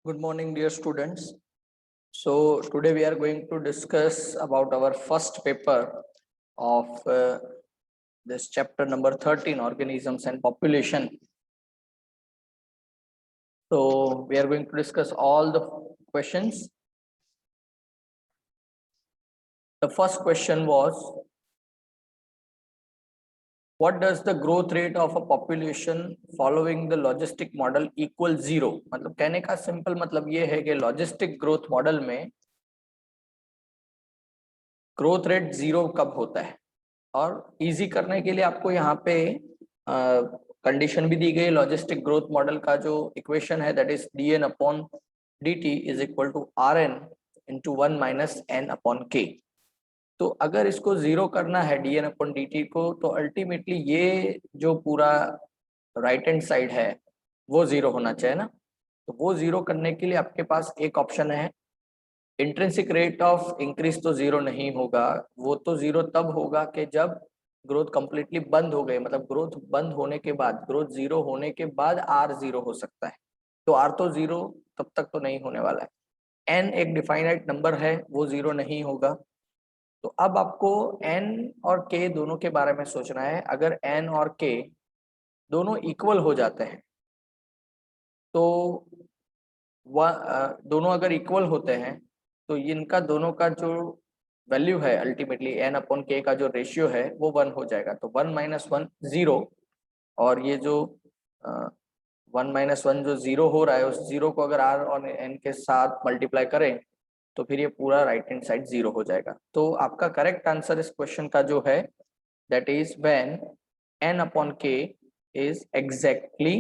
Good morning, dear students. So today we are going to discuss about our first paper of this chapter number 13, organisms and population. So we are going to discuss all the questions. The first question was, what does the growth rate of a population following the logistic model equal 0? मतलब कहने का simple मतलब ये है कि logistic growth model में growth rate 0 कब होता है। और इजी करने के लिए आपको यहाँ पे कंडीशन भी दी गई। लॉजिस्टिक ग्रोथ मॉडल का जो इक्वेशन है that is dn upon dt is equal to rn into 1 minus n upon k। तो अगर इसको 0 करना है dn अपॉन dt को, तो अल्टीमेटली ये जो पूरा राइट हैंड साइड है वो 0 होना चाहिए ना। तो वो 0 करने के लिए आपके पास एक ऑप्शन है, इंट्रिंसिक रेट ऑफ इंक्रीज तो 0 नहीं होगा। वो तो 0 तब होगा कि जब ग्रोथ कंप्लीटली बंद हो गई, मतलब ग्रोथ बंद होने के बाद, ग्रोथ 0 होने के बाद r 0 हो सकता है। तो r तो 0 तब तक तो नहीं होने वाला है। n एक डिफाइनाइट नंबर है, वो 0 नहीं होगा। तो अब आपको n और k दोनों के बारे में सोचना है। अगर n और k दोनों इक्वल हो जाते हैं तो दोनों अगर इक्वल होते हैं तो इनका दोनों का जो वैल्यू है अल्टीमेटली n अपॉन k का जो रेशियो है वो 1 हो जाएगा। तो 1 माइनस 1 0, और ये जो 1 माइनस 1 जो 0 हो रहा है उस 0 को अगर r और n के साथ मल्टीप्लाई करें तो फिर ये पूरा राइट हैंड साइड 0 हो जाएगा। तो आपका करेक्ट आंसर इस क्वेश्चन का जो है that is when n upon k is exactly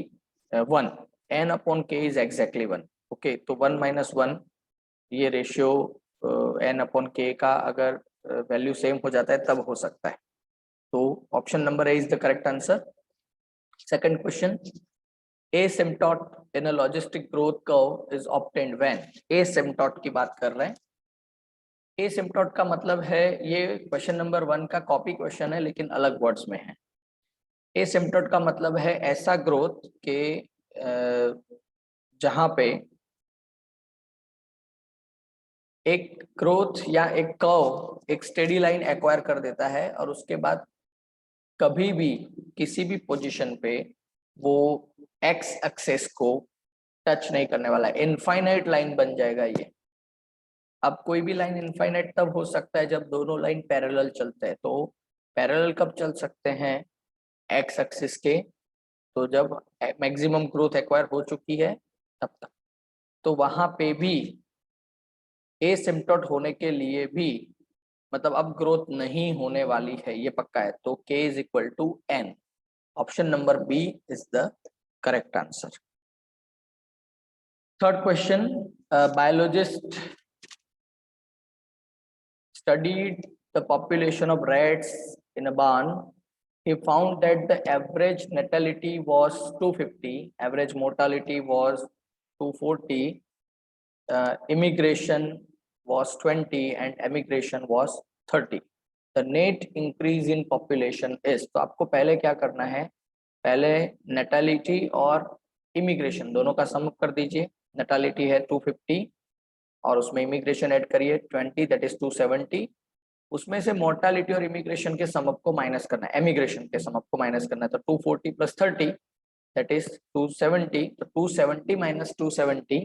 1। n upon k is exactly 1। Okay, तो 1 माइनस 1 ये रेशियो n अपॉन k का अगर वैल्यू सेम हो जाता है तब हो सकता है। तो option number A is the correct answer. Second question, asymptote in a logistic growth curve is obtained when? asymptote की बात कर रहे हैं। asymptote का मतलब है, ये क्वेश्चन नंबर 1 का कॉपी क्वेश्चन है लेकिन अलग वर्ड्स में है। asymptote का मतलब है ऐसा ग्रोथ के जहां पे एक ग्रोथ या एक कर्व एक स्टेडी लाइन एक्वायर कर देता है और उसके बाद कभी भी किसी भी पोजीशन पे वो एक्स एक्सेस को टच नहीं करने वाला है। इनफाइनाइट लाइन बन जाएगा ये। अब कोई भी लाइन इनफाइनाइट तब हो सकता है जब दोनों लाइन पैरेलल चलते हैं। तो पैरेलल कब चल सकते हैं? एक्स एक्सिस के, तो जब मैक्सिमम ग्रोथ एक्वायर हो चुकी है तब तक। तो वहां पे भी एसिम्प्टोट होने के लिए भी, मतलब अब ग्रोथ नहीं होने वाली है ये पक्का है, तो k is equal to n। Option number B is the correct answer. Third question, biologist studied the population of rats in a barn. He found that the average natality was 250, average mortality was 240, immigration was 20 and emigration was 30. The net increase in population is, तो आपको पहले क्या करना है, पहले नेटालिटी और immigration दोनों का सम कर दीजिए। नेटालिटी है 250 और उसमें इमिग्रेशन ऐड करिए 20, दैट इज 270। उसमें से मोर्टालिटी और इमिग्रेशन के सम अप को माइनस करना है, एमिग्रेशन के सम अप को माइनस करना है। तो 240 प्लस 30 दैट इज 270। तो 270 माइनस 270,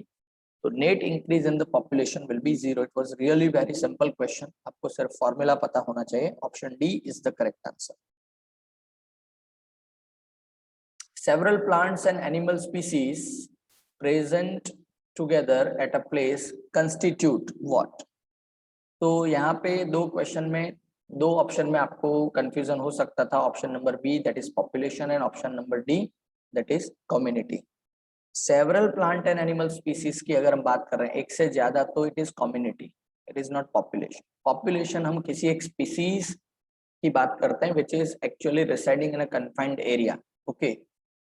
तो net increase in the population will be 0। It was really very simple question, आपको सिर्फ फॉर्मूला पता होना चाहिए। Option D is the correct answer. Several plants and animal species present together at a place constitute what? तो यहाँ पे दो question में, दो ऑप्शन में आपको कंफ्यूजन हो सकता था। Option number B that is population and option number D that is community. Several plant and animal species की अगर हम बात कर रहे हैं एक से ज्यादा, तो it is community, it is not population. Population हम किसी एक स्पीसीज की बात करते हैं which is actually residing in a confined area. Okay,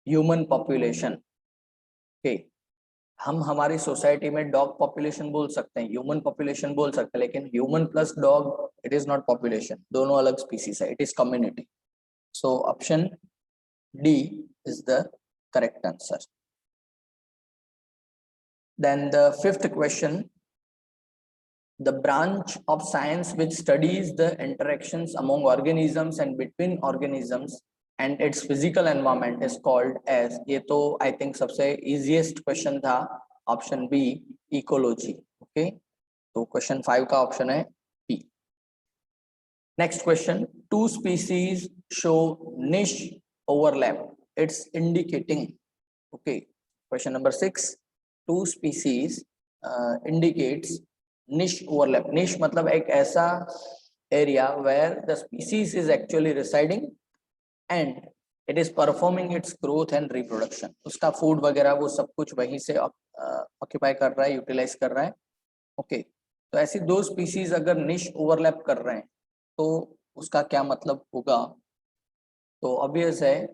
human population. Okay, हम हमारी सोसाइटी में डॉग पॉपुलेशन बोल सकते हैं, ह्यूमन पॉपुलेशन बोल सकते हैं, लेकिन human plus dog it is not population, दोनों अलग स्पीसीज है, it is community. So option D is the correct answer. Then the fifth question, the branch of science which studies the interactions among organisms and between organisms and its physical environment is called as, ये तो I think सबसे easiest question था, option B, ecology. Okay, तो question 5 का option है B. Next question, two species show niche overlap, it's indicating. Okay, question number 6, two species indicates niche overlap. Niche मतलब एक ऐसा area where the species is actually residing and it is performing its growth and reproduction. उसका food वगैरह वो सब कुछ वहीं से occupy कर रहा है, utilize कर रहा है. Okay, तो ऐसी दो species अगर niche overlap कर रहे हैं तो उसका क्या मतलब होगा? तो obvious है,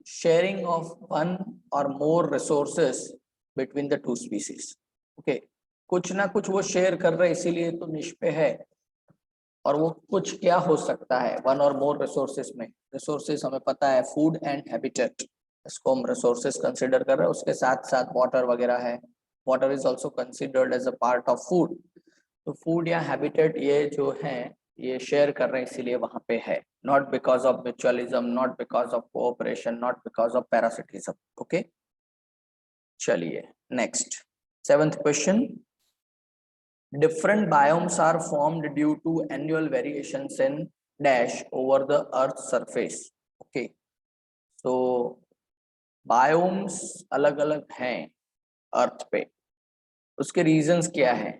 sharing of one or more resources between the two species. Okay, कुछ ना कुछ वो शेयर कर रहे हैं इसीलिए तो निश पे है. और वो कुछ क्या हो सकता है वन और मोर रिसोर्सेस में? रिसोर्सेस हमें पता है फूड एंड हैबिटेट, इसको हम रिसोर्सेस कंसीडर कर रहे हैं. उसके साथ साथ वाटर वगैरह है, water is also considered as a part of food. तो फूड या हैबिटेट ये जो है ये शेयर कर रहे हैं इसीलिए वहां पे है, not because of mutualism, not because of cooperation, not because of parasitism. Okay, चलिए next 7th question, different biomes are formed due to annual variations in dash over the earth's surface. Okay, so biomes अलग अलग हैं अर्थ पे, उसके reasons क्या है?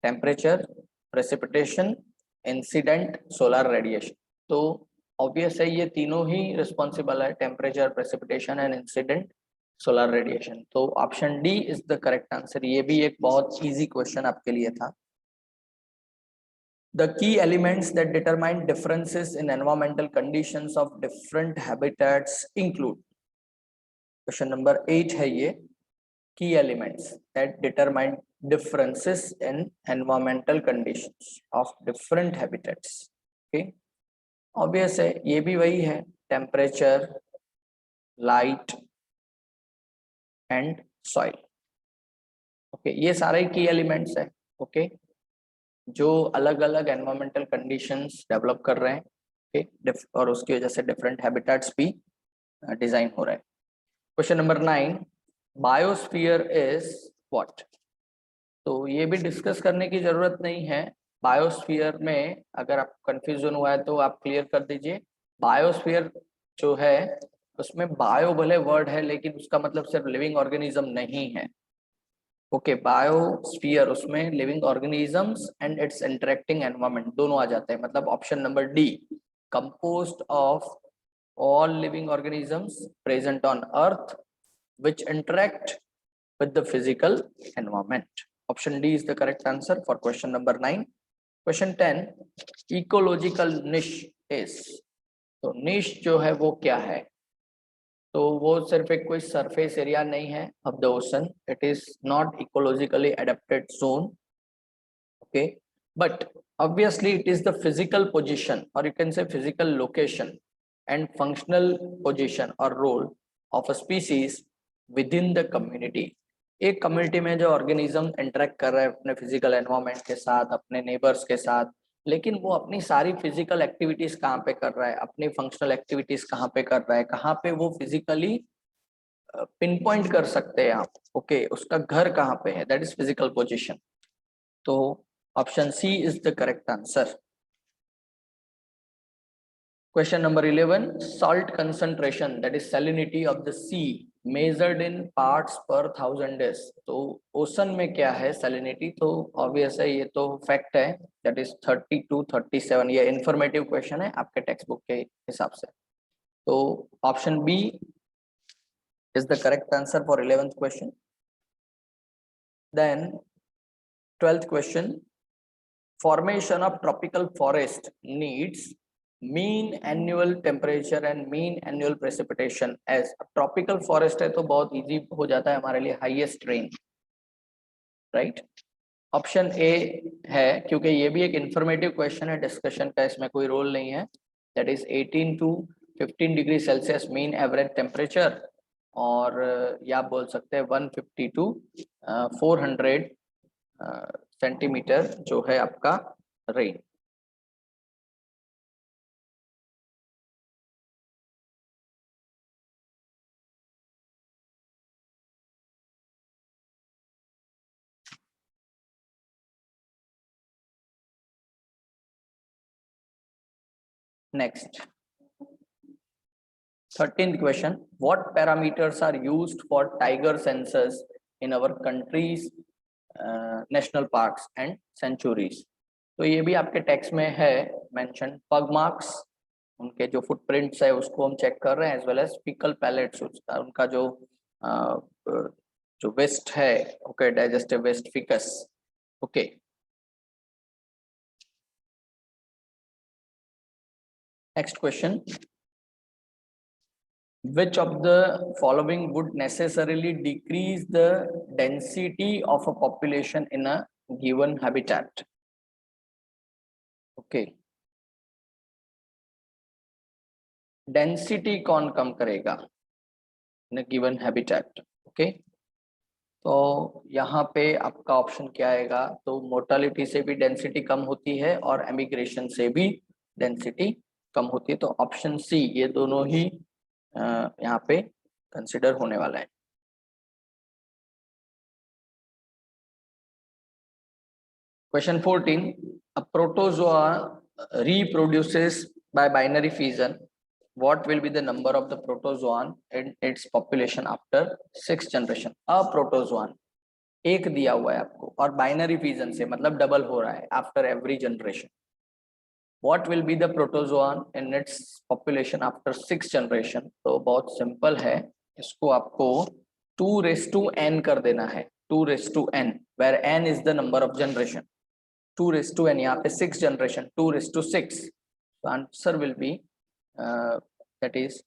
Temperature, precipitation, incident, solar radiation. तो obvious है ये तीनों ही रिस्पॉन्सिबल है, temperature, precipitation and incident solar radiation. तो option D is the correct answer. ये भी एक बहुत इजी क्वेश्चन आपके लिए था. The key elements that determine differences in environmental conditions of different habitats include, question number 8 है ये, key elements that determine differences in environmental conditions of different habitats. Okay, obvious है ये भी वही है, temperature, light and soil. Okay, ये सारे key elements है. Okay, जो अलग अलग एनवायरमेंटल कंडीशंस डेवलप कर रहे हैं. ओके, और उसकी वजह से डिफरेंट हैबिटेट्स भी डिजाइन हो रहे हैं. Question number 9, biosphere is what? तो ये भी डिस्कस करने की जरूरत नहीं है. बायोस्फीयर में अगर आप कंफ्यूजन हुआ है तो आप क्लियर कर दीजिए. बायोस्फीयर जो है उसमें बायो भले वर्ड है लेकिन उसका मतलब सिर्फ लिविंग ऑर्गेनिज्म नहीं है. ओके, बायोस्फीयर उसमें living organisms and it's interacting environment दोनों आ जाते हैं. मतलब option number D, composed of all living organisms present on earth which interact with the physical environment. Option D is the correct answer for question number 9. Question 10, ecological निश is. तो निश जो है वो क्या है? तो वो सिर्फ एक कोई सरफेस एरिया नहीं है of the ocean. It is not ecologically adapted zone. Okay, but obviously it is the physical position or you can say physical location and functional position or role of a species within the community. एक community में जो organism interact कर रहा है अपने physical environment के साथ, अपने नेबर्स के साथ, लेकिन वो अपनी सारी फिजिकल एक्टिविटीज कहाँ पे कर रहा है, अपनी फंक्शनल एक्टिविटीज कहाँ पे कर रहा है, कहाँ पे वो फिजिकली पिन पॉइंट कर सकते हैं आप. ओके, उसका घर कहाँ पे है, दैट इज फिजिकल पोजिशन. तो option C is the correct answer. Question number 11, salt concentration that is salinity of the sea measured in parts per 1000 days. तो ओशन में क्या है salinity? तो ऑब्वियस है ये तो फैक्ट है, that is 30 to 37. ये इंफॉर्मेटिव क्वेश्चन है आपके टेक्स्ट बुक के हिसाब से. तो option B is the correct answer for 11th question. Then 12th question, formation of tropical forest needs mean annual temperature and mean annual precipitation as. tropical forest है तो बहुत easy हो जाता है हमारे लिए, highest rain, right? Option A है क्योंकि ये भी एक इंफॉर्मेटिव क्वेश्चन है, डिस्कशन का इसमें कोई रोल नहीं है. That is 18 to 15 degree Celsius mean average temperature, और या आप बोल सकते हैं 150 to 400 सेंटीमीटर जो है आपका rain. Next 13th question, what parameters are used for tiger census in our country's national parks and sanctuaries? तो ये भी आपके टेक्स्ट में है मेंशन। पग मार्क्स, उनके जो फुटप्रिंट्स है उसको हम चेक कर रहे हैं, as well as fecal pellets, उनका जो वेस्ट है, okay, digestive waste faeces, okay. Next question, which of the following would necessarily decrease the density of a population in a given habitat? Okay, density कौन कम करेगा इन a given habitat? Okay, तो यहाँ पे आपका option क्या आएगा? तो मोर्टालिटी से भी डेंसिटी कम होती है और एमिग्रेशन से भी डेंसिटी कम होती है। तो ऑप्शन सी, ये दोनों ही यहाँ पे कंसिडर होने वाला है। Question 14, a protozoa reproduces by binary fission. What will be the number of the protozoan in its population after 6 generation? a protozoan एक दिया हुआ है आपको और बाइनरी फिजन से मतलब डबल हो रहा है after every generation. What will be the protozoan in its population after 6 generation? तो बहुत सिंपल है, इसको आपको 2n कर देना है, 2n, where n is the number of generation, 2n, यहाँ पे 6 generation, 2/6, so answer will be that is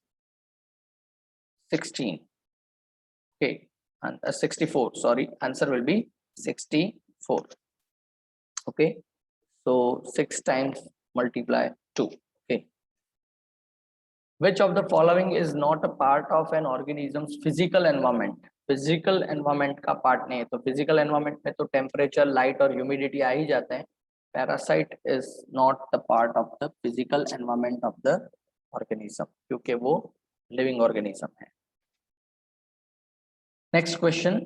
16, okay, and 64, sorry, answer will be 64, okay, so 6 times multiply 2, okay. Which of the following is not a part of an organism's physical environment? Physical environment का part नहीं है, तो physical environment में तो temperature, light और humidity आ ही जाते हैं। Parasite is not the part of the physical environment of the organism, क्योंकि वो लिविंग ऑर्गेनिज्म है। Next question,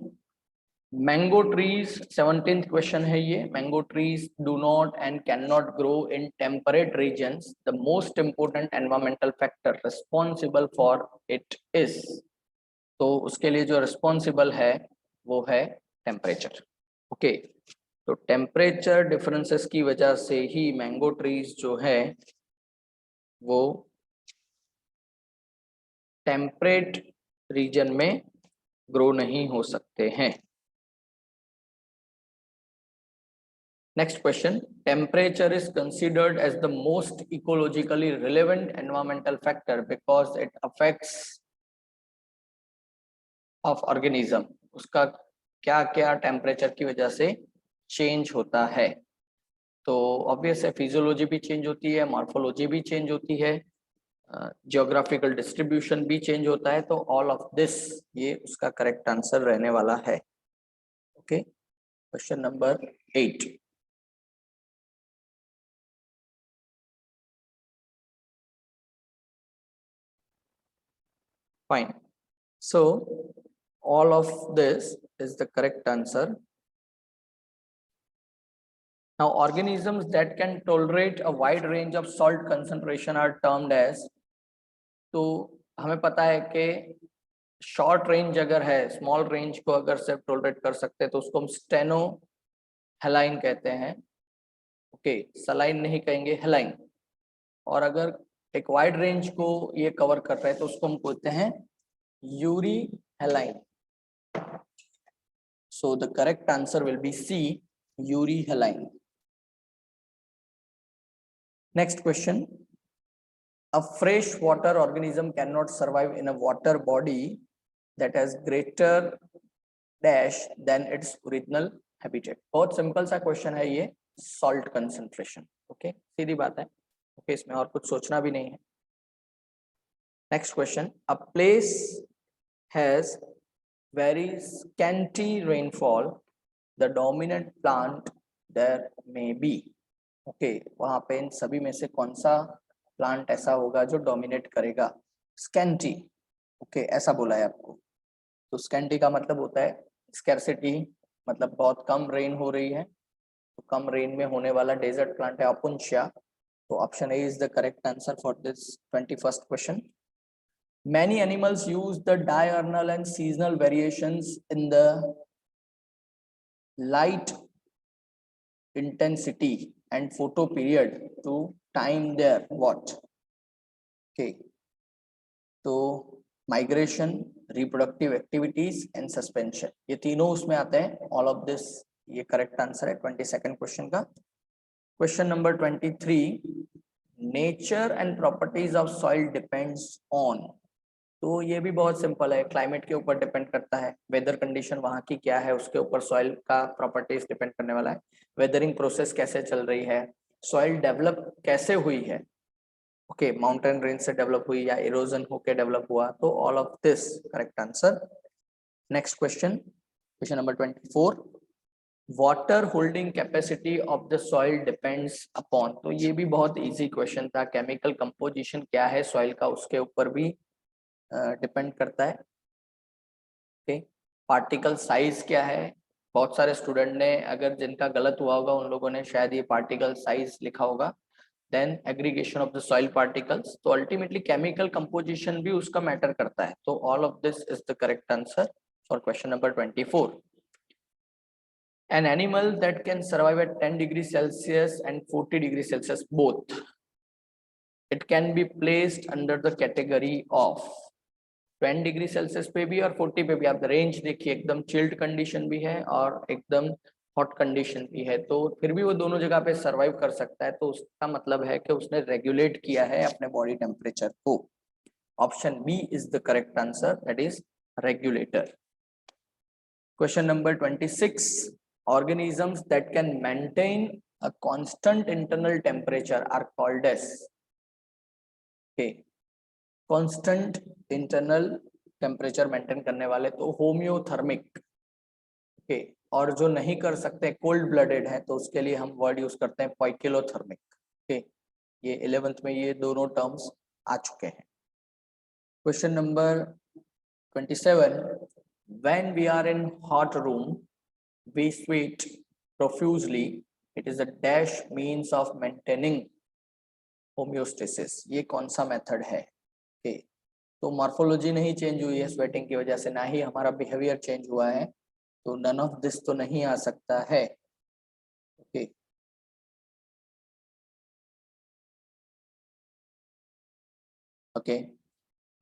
mango trees, 17th question है ये। Mango trees do not and can not grow in temperate regions, the most important environmental factor responsible for it is. तो उसके लिए जो responsible है वो है टेम्परेचर, ओके। तो टेम्परेचर डिफरेंसेस की वजह से ही मैंगो ट्रीज जो है वो टेम्परेट रीजन में ग्रो नहीं हो सकते हैं। Next question, temperature is considered as the most ecologically relevant environmental factor because it affects of organism. उसका क्या क्या टेम्परेचर की वजह से चेंज होता है? तो ऑब्वियस है, फिजियोलॉजी भी चेंज होती है, मॉर्फोलॉजी भी चेंज होती है, जियोग्राफिकल डिस्ट्रीब्यूशन भी चेंज होता है। तो ऑल ऑफ दिस, ये उसका करेक्ट आंसर रहने वाला है, okay. Question number 8, fine, so all of this is the correct answer. Now organisms that can tolerate a wide range of salt concentration are termed as, तो हमें पता है कि शॉर्ट रेंज अगर है, स्मॉल रेंज को अगर सिर्फ टोलरेट कर सकते हैं तो उसको हम स्टेनो हेलाइन कहते हैं, ओके, सलाइन नहीं कहेंगे, हेलाइन। और अगर एक वाइड रेंज को ये कवर कर रहे हैं तो उसको हम कहते हैं Yuri हेलाइन। So the correct answer will be C, euryhaline. Next question, a freshwater organism cannot survive in a water body that has greater dash than its original habitat. बहुत सिंपल सा क्वेश्चन है ये, सॉल्ट कंसंट्रेशन, ओके, सीधी बात है, okay, इसमें और कुछ सोचना भी नहीं है। Next question, a place has very scanty rainfall, the dominant plant there may be. Okay, वहां पे इन सभी में से कौन सा प्लांट ऐसा होगा जो डोमिनेट करेगा? स्कैंटी। ओके, ऐसा बोला है आपको। तो स्कैंटी का मतलब होता है स्कैर्सिटी, मतलब बहुत कम रेन हो रही है, तो कम रेन में होने वाला डेजर्ट प्लांट है ओपुन्शिया। तो option A is the correct answer for this 21st question. Many animals use the diurnal and seasonal variations in the light intensity and photo period to time their what? Okay, तो migration, reproductive activities and suspension, ये तीनों उसमें आते हैं। All of this ये correct answer है 22nd question का। Question number 23, nature and properties of soil depends on. तो ये भी बहुत सिंपल है, क्लाइमेट के ऊपर डिपेंड करता है, वेदर कंडीशन वहाँ की क्या है उसके ऊपर सॉइल का प्रॉपर्टीज डिपेंड करने वाला है। वेदरिंग प्रोसेस कैसे चल रही है, सॉइल डेवलप कैसे हुई है, ओके, माउंटेन रेंज से डेवलप हुई या इरोजन होके डेवलप हुआ, तो all of this correct answer. Next question, question number 24, water holding capacity of the soil depends upon. तो ये भी बहुत इजी क्वेश्चन था, केमिकल कंपोजिशन क्या है सॉइल का उसके ऊपर भी डिपेंड करता है। ओके, पार्टिकल साइज क्या है, बहुत सारे स्टूडेंट ने, अगर जिनका गलत हुआ होगा उन लोगों ने शायद ये पार्टिकल साइज लिखा होगा। Then aggregation of the soil particles, तो अल्टीमेटली केमिकल कंपोजिशन भी उसका मैटर करता है। तो all of this is the correct answer for question number 24। An animal that can survive at 10 degrees Celsius and 40 degrees Celsius both, it can be placed under the category of 10 degree Celsius पे भी और 40 पे भी। आप range देखिए, एकदम chilled condition भी है और एकदम हॉट कंडीशन भी है, तो फिर भी वो दोनों जगह पे सरवाइव कर सकता है। तो उसका मतलब है कि उसने रेगुलेट किया है अपने बॉडी टेम्परेचर को। Option B is the correct answer, that is regulator. Question number 26, organisms that can maintain a constant internal temperature are called as, okay, constant internal temperature maintain करने वाले तो होम्योथर्मिक। ओके, और जो नहीं कर सकते cold blooded है तो उसके लिए हम वर्ड यूज करते हैं पाइकिलोथर्मिक। ओके, ये 11th में ये दोनों टर्म्स आ चुके हैं। Question number 27, when we are in hot room we sweat profusely, it is a dash means of maintaining homeostasis. ये कौन सा मेथड है? ओके, तो मॉर्फोलॉजी नहीं चेंज हुई है स्वेटिंग की वजह से, ना ही हमारा बिहेवियर चेंज हुआ है, तो नन ऑफ दिस तो नहीं आ सकता है। ओके, ओके,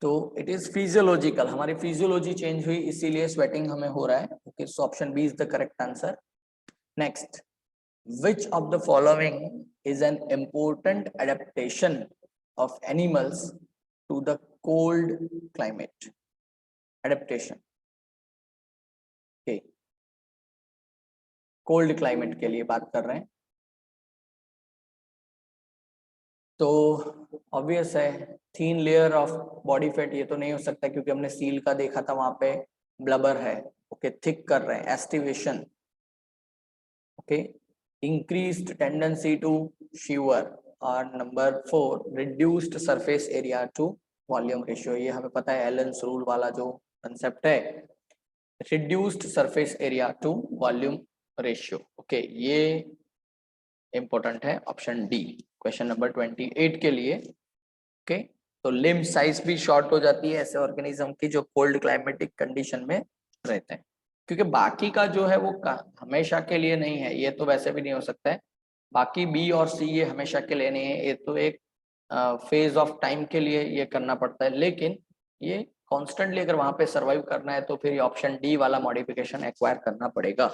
तो इट इज फिजियोलॉजिकल, हमारी फिजियोलॉजी चेंज हुई इसीलिए स्वेटिंग हमें हो रहा है। Okay, so option B is the correct answer. Next, which of the following is an important adaptation of animals to the cold climate? Adaptation, okay, cold climate के लिए बात कर रहे हैं। तो ऑब्वियस है, thin layer of body fat, ये तो नहीं हो सकता क्योंकि हमने सील का देखा था वहां पे ब्लबर है। ओके, थिक कर रहे हैं, aestivation. Okay, increased tendency to shiver, और number 4 reduced surface area to volume ratio. ये हमें पता है एलन्स रूल वाला जो कंसेप्ट है, reduced surface area to volume ratio. Okay, ये इंपॉर्टेंट है, ऑप्शन डी क्वेश्चन नंबर 28 के लिए। ओके, तो लिम्ब साइज भी शॉर्ट हो जाती है ऐसे ऑर्गेनिज्म की जो कोल्ड क्लाइमेटिक कंडीशन में रहते हैं, क्योंकि बाकी का जो है वो हमेशा के लिए नहीं है, ये तो वैसे भी नहीं हो सकता है। बाकी बी और सी ये हमेशा के लिए नहीं है, ये तो एक फेज ऑफ टाइम के लिए ये करना पड़ता है, लेकिन ये कॉन्स्टेंटली अगर वहां पे सर्वाइव करना है तो फिर ऑप्शन डी वाला मॉडिफिकेशन एक्वायर करना पड़ेगा।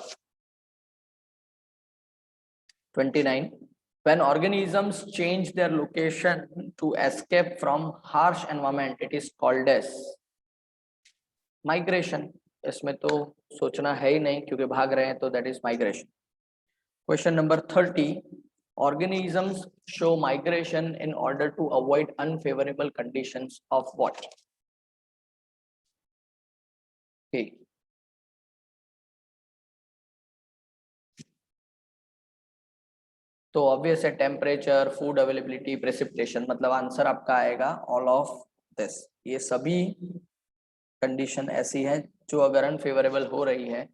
29, when organisms change their location to escape from harsh environment, it is called as migration। इसमें तो सोचना है ही नहीं क्योंकि भाग रहे हैं, तो that is migration। Question number 30, organisms show migration in order to avoid unfavorable conditions of what? Okay, तो ऑब्वियस है टेम्परेचर, फूड अवेलेबिलिटी, प्रेसिपिटेशन, मतलब आंसर आपका आएगा ऑल ऑफ दिस। ये सभी कंडीशन ऐसी है जो अगर अनफेवरेबल हो रही है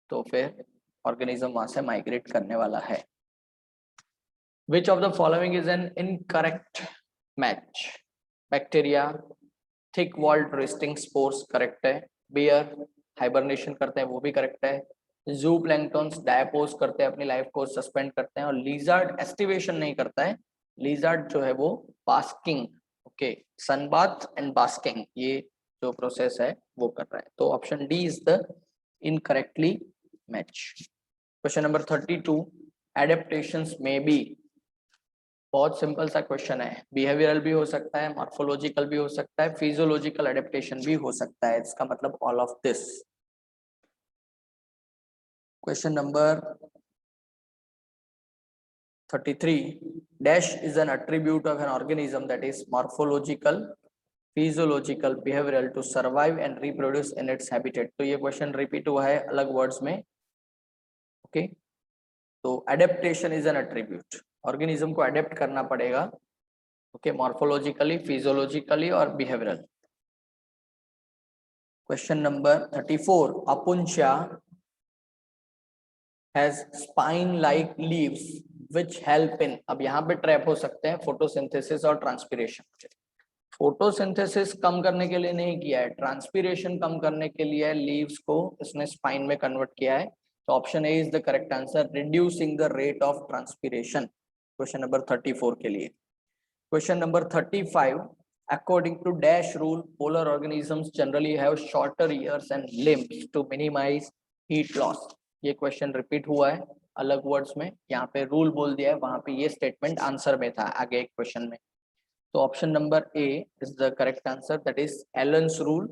तो फिर ऑर्गेनिज्म वहां से माइग्रेट करने वाला है। Which of the following is an incorrect match? Bacteria thick walled resting spores correct है, बियर हाइबरनेशन करते हैं वो भी करेक्ट है, जू प्लैंक्टन्स डायपोज करते हैं, अपनी लाइफ को सस्पेंड करते हैं, और लीजर्ड एस्टिवेशन नहीं करता है, लीजर्ड जो है वो basking, okay, sunbath and basking, ये जो प्रोसेस है वो कर रहा है। तो option D is the incorrectly match. Question number 32, adaptations में बी, बहुत सिंपल सा क्वेश्चन है, बिहेवियरल भी हो सकता है, मॉर्फोलॉजिकल भी हो सकता है, फिजियोलॉजिकल एडेप्टेशन भी हो सकता है, इसका मतलब all of this. Question number 33, dash is an attribute of an organism that is morphological, physiological, behavioral to survive and reproduce in its habitat। तो ये क्वेश्चन रिपीट हुआ है अलग वर्ड्स में, ओके। तो adaptation is an attribute, organism को adapt करना पड़ेगा, ओके, मॉर्फोलॉजिकली, फिजियोलॉजिकली और behavioural. Question number 34, अपुंचा has spine like leaves which help in, अब यहाँ पे ट्रैप हो सकते हैं फोटोसिंथेसिस और ट्रांसपिरेशन। फोटोसिंथेसिस कम करने के लिए नहीं किया है, ट्रांसपिरेशन कम करने के लिए लीव्स को इसने स्पाइन में कन्वर्ट किया है। तो option A is the correct answer, reducing the rate of transpiration, question number 34 के लिए। Question number 35, according to dash rule polar organisms generally have shorter ears and limbs to minimize heat loss। ये question repeat हुआ है अलग words में, यहाँ पे rule बोल दिया है, वहां पे ये स्टेटमेंट आंसर में था आगे एक क्वेश्चन में। तो option number A is the correct answer, that is Allen's rule.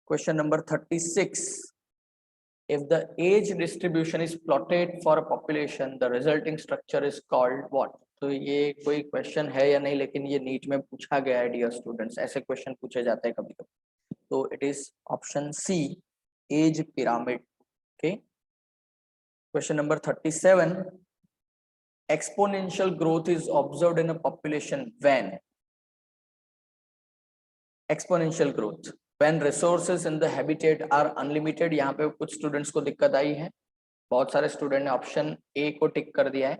Question number 36, if the age distribution is plotted for a population the resulting structure is called what? तो ये कोई question है या नहीं, लेकिन ये नीट में पूछा गया है डियर स्टूडेंट्स, ऐसे क्वेश्चन पूछे जाते हैं कभी कभी। तो it is option C, as pyramid, okay. Question number 37, exponential growth is observed in a population when? exponential growth when resources in the habitat are unlimited। यहाँ पे कुछ स्टूडेंट्स को दिक्कत आई है, बहुत सारे स्टूडेंट ने ऑप्शन ए को टिक कर दिया है।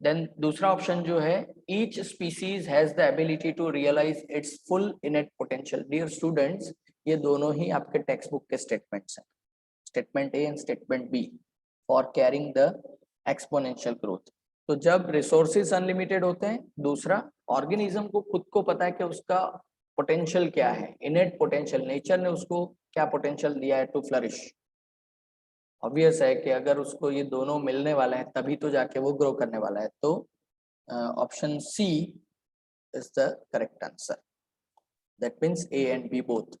देन दूसरा ऑप्शन जो है, each species has the ability to realize its full innate potential. Dear students, ये दोनों ही आपके टेक्स्ट बुक के स्टेटमेंट्स हैं, statement A and statement B for carrying the exponential growth. तो जब रिसोर्सेज अनलिमिटेड होते हैं, दूसरा ऑर्गेनिज्म को खुद को पता है कि उसका पोटेंशियल क्या है, इनेट पोटेंशियल, नेचर ने उसको क्या पोटेंशियल दिया है टू फ्लरिश। ऑब्वियस है कि अगर उसको ये दोनों मिलने वाला है तभी तो जाके वो ग्रो करने वाला है। तो option C is the correct answer, that means A and B both.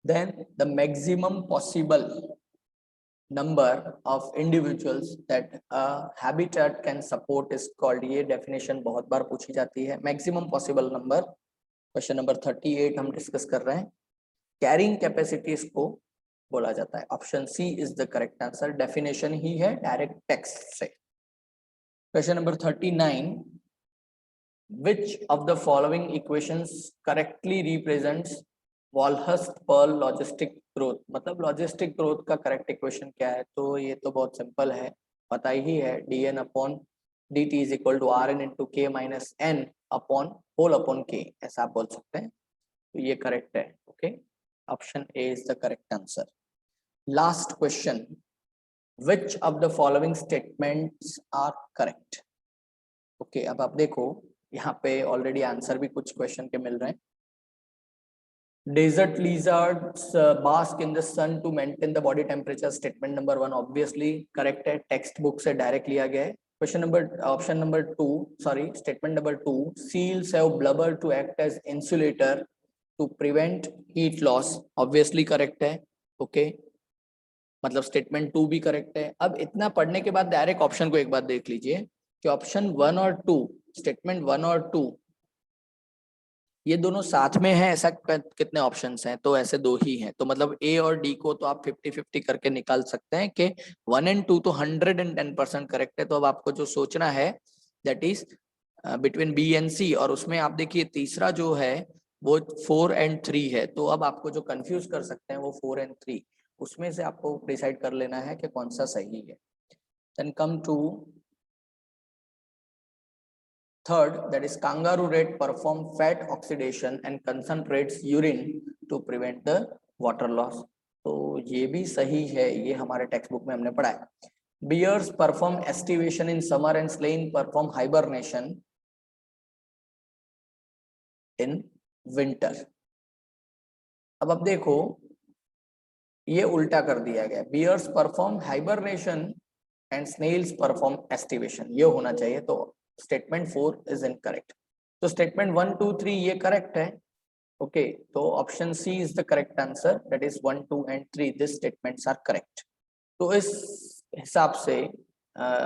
Then the maximum possible number of individuals that a habitat can support is called, ये डेफिनेशन बहुत बार पूछी जाती है। Maximum possible number, question number 38 हम discuss कर रहे हैं, कैरिंग कैपेसिटीज को बोला जाता है। Option C is the correct answer, definition ही है डायरेक्ट टेक्स्ट से। Question number 39, which of the following equations correctly represents Verhulst Pearl logistic growth, मतलब लॉजिस्टिक ग्रोथ का करेक्ट इक्वेशन क्या है? तो ये तो बहुत सिंपल है, पता ही है, dn upon dt is equal to rn into k minus n upon whole upon k, ऐसा आप बोल सकते हैं। तो ये करेक्ट है, okay, option A is the correct answer. Last question, which of the following statements are correct? Okay, अब आप देखो यहाँ पे ऑलरेडी आंसर भी कुछ क्वेश्चन के मिल रहे हैं। Desert lizards bask in the sun to maintain the body temperature, statement number 1 obviously correct है, टेक्स्ट बुक से डायरेक्ट लिया गया है। Question number option number 2, sorry statement number 2, seals have blubber to act as insulator to prevent heat loss, obviously correct है, okay, मतलब statement 2 भी correct है। अब इतना पढ़ने के बाद डायरेक्ट ऑप्शन को एक बात देख लीजिए कि ऑप्शन 1 और 2, स्टेटमेंट 1 और 2, ये दोनों साथ में है, ऐसा कितने ऑप्शंस हैं? तो ऐसे दो ही हैं, तो मतलब ए और डी को तो आप 50-50 करके निकाल सकते हैं कि 1 और 2 तो 110% करेक्ट है। तो अब आपको जो सोचना है that is between B and C, और उसमें आप देखिए तीसरा जो है वो 4 और 3 है। तो अब आपको जो कंफ्यूज कर सकते हैं वो 4 और 3, उसमें से आपको डिसाइड कर लेना है कि कौन सा सही है। Then come to third, that is kangaroo rat perform fat oxidation and concentrates urine to prevent the water loss। तो ये भी सही है, ये हमारे टेक्स्ट बुक में हमने पढ़ा है। Bears perform estivation in summer and slaying perform hibernation in winter। अब आप देखो ये उल्टा कर दिया गया, Bears perform hibernation and snails perform estivation, ये होना चाहिए। तो स्टेटमेंट 4 इज इनकरेक्ट। तो स्टेटमेंट 1, 2, 3 ये करेक्ट है। ओके, तो option C is the correct answer, that is 1, 2 and 3 this statements are correct. तो इस हिसाब से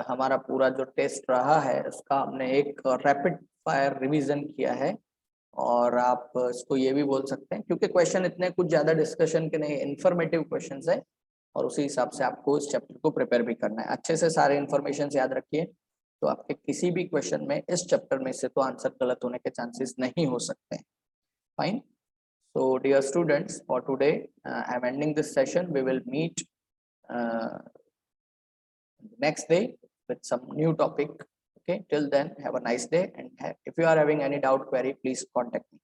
हमारा पूरा जो टेस्ट रहा है उसका हमने एक रैपिड फायर रिवीजन किया है। और आप इसको ये भी बोल सकते हैं, क्योंकि क्वेश्चन इतने कुछ ज्यादा डिस्कशन के नहीं, इंफॉर्मेटिव क्वेश्चंस है, और उसी हिसाब से आपको इस चैप्टर को प्रिपेयर भी करना है। अच्छे से सारे इन्फॉर्मेशन याद रखिए, तो आपके किसी भी क्वेश्चन में इस चैप्टर में से तो आंसर गलत होने के चांसेस नहीं हो सकते हैं। Fine. So dear students, for today I am ending this session. We will meet next day with some new topic. Okay, till then have a nice day, and if you are having any doubt query, please contact me.